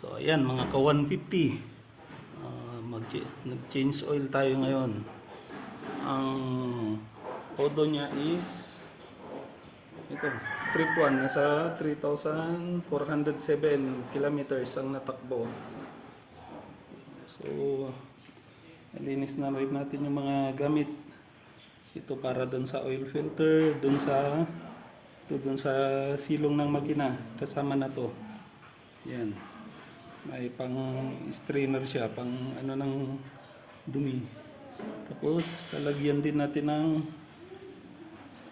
So ayan mga ka 150. Nag-change oil tayo ngayon. Ang odo niya is ito, trip 1 nasa 3,407 kilometers ang natakbo. So nalinis na rin natin yung mga gamit. Ito para doon sa oil filter, doon sa silong ng makina, kasama na to. Yan. May pang strainer siya, pang ano ng dumi. Tapos lalagyan din natin ng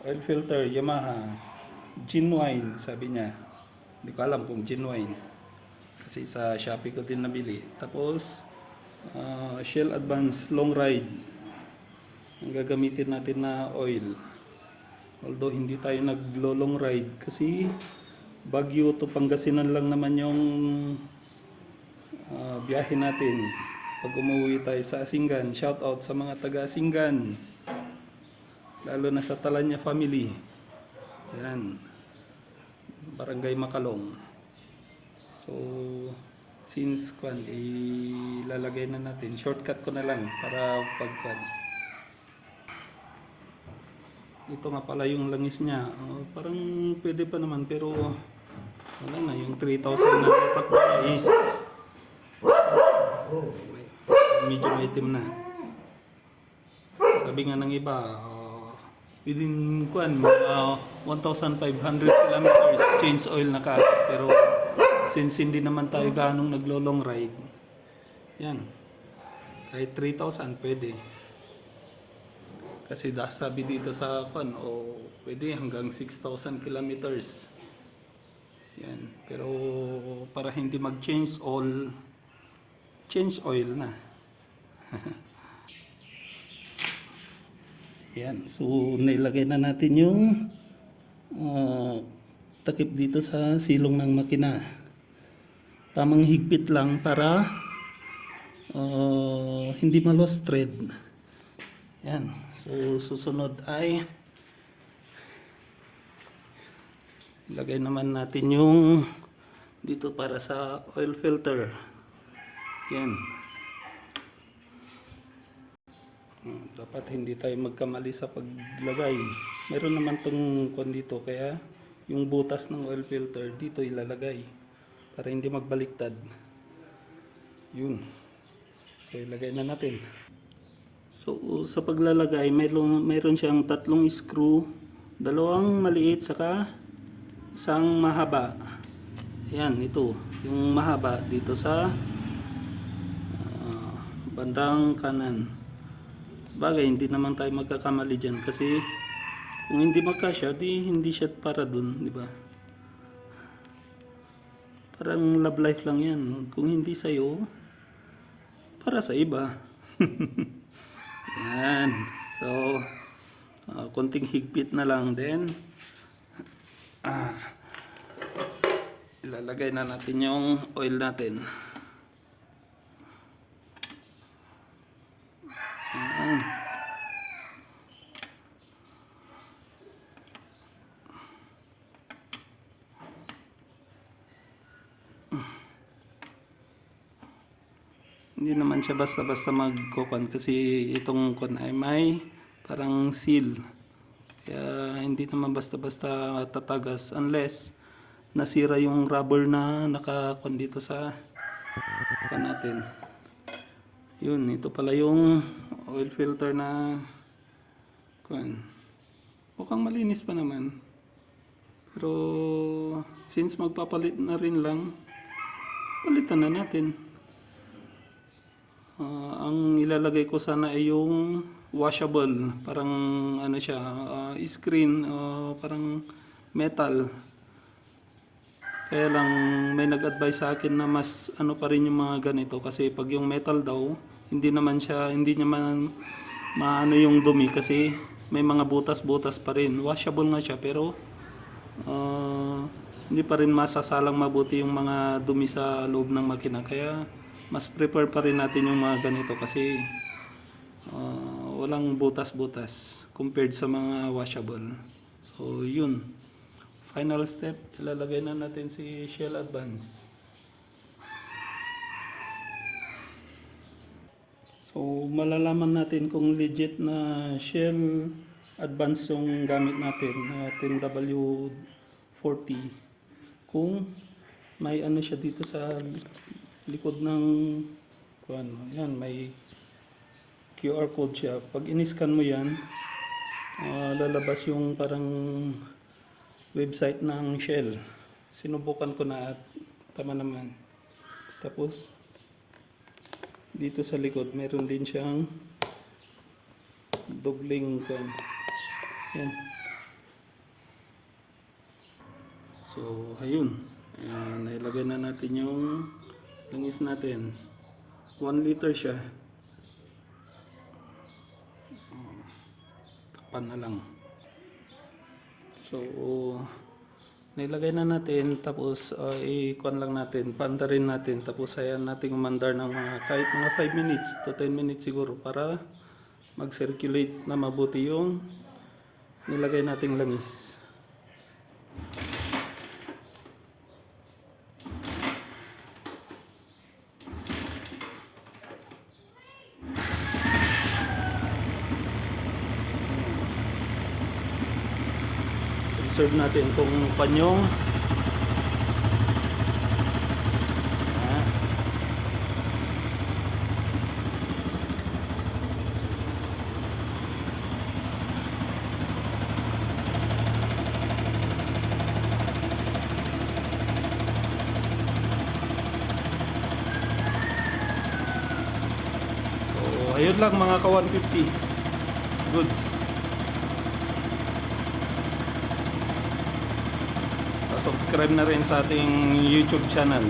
oil filter, Yamaha genuine, sabi niya. Hindi ko alam kung genuine kasi sa Shopee ko din nabili. Tapos Shell Advance long ride ang gagamitin natin na oil. Although hindi tayo naglo-long ride kasi Baguio to Pangasinan lang naman yung biyahe natin pag umuwi tayo sa Asingan. Shout out sa mga taga Asingan, lalo na sa Talanya family. Yan, Barangay Makalong. So since ilalagay na natin, shortcut ko na lang para ito nga pala yung langis niya. Parang pwede pa naman pero wala na, yung 3,000 na takbo is medyo maitim na. Sabi nga ng iba, within 1,500 kilometers change oil na kaagad. Pero since hindi naman tayo ganong naglo-long ride, yan, kahit 3,000 pwede. Kasi sabi dito sa pwede hanggang 6,000 kilometers. Yan. Pero para hindi mag-change oil, change oil na. Yan. So nilagay na natin yung takip dito sa silong ng makina. Tamang higpit lang para hindi ma-lost thread. Yan. So susunod ay ilagay naman natin yung dito para sa oil filter. Yan. Dapat hindi tayo magkamali sa paglagay. Meron naman tong dito, kaya yung butas ng oil filter dito ilalagay para hindi magbaliktad. Yun. So ilagay na natin. So sa paglalagay, mayroon siyang tatlong screw, dalawang maliit saka isang mahaba. Yan, ito yung mahaba dito sa bandang kanan. Bagay, hindi naman tayo magkakamali dyan kasi kung hindi magkasya, hindi siya para dun, di ba? Parang love life lang yan. Kung hindi sa'yo, para sa iba. Yan. So, konting higpit na lang din. Ilalagay na natin yung oil natin. Hindi naman siya basta-basta magkukuan kasi itong kuan ay may parang seal. Kaya hindi naman basta-basta tatagas unless nasira yung rubber na nakakuan dito sa kuan natin. Yun, ito pala yung oil filter na kuan. Mukhang malinis pa naman. Pero since magpapalit na rin lang, palitan na natin. Ang ilalagay ko sana ay yung washable, parang ano siya, screen, parang metal. Kaya lang may nag-advise sa akin na mas ano pa rin yung mga ganito kasi pag yung metal daw, hindi naman maano yung dumi kasi may mga butas-butas pa rin. Washable nga siya pero hindi pa rin masasalang mabuti yung mga dumi sa loob ng makina. Kaya mas prefer pa rin natin yung mga ganito kasi walang butas-butas compared sa mga washable. So yun, final step, ilalagay na natin si Shell Advance. So, malalaman natin kung legit na Shell Advance yung gamit natin na 10W40. Kung may ano siya dito sa likod ng ano, yan, may QR code siya. Pag in-scan mo yan, lalabas yung parang website ng Shell. Sinubukan ko na at tama naman. Tapos, dito sa likod, meron din siyang dobling kan. Yan. So, ayun. Nailagay na natin yung langis natin. 1 liter siya. Takpan na lang. So, nilagay na natin, tapos i-kuan lang natin, paandarin natin, tapos ayan natin umandar ng kahit mga 5 minutes to 10 minutes siguro para mag-circulate na mabuti yung nilagay nating langis. Observe natin kung panyong so ayun lang mga ka-150 goods. Subscribe na rin sa ating YouTube channel.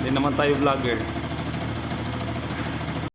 Hindi naman tayo vlogger.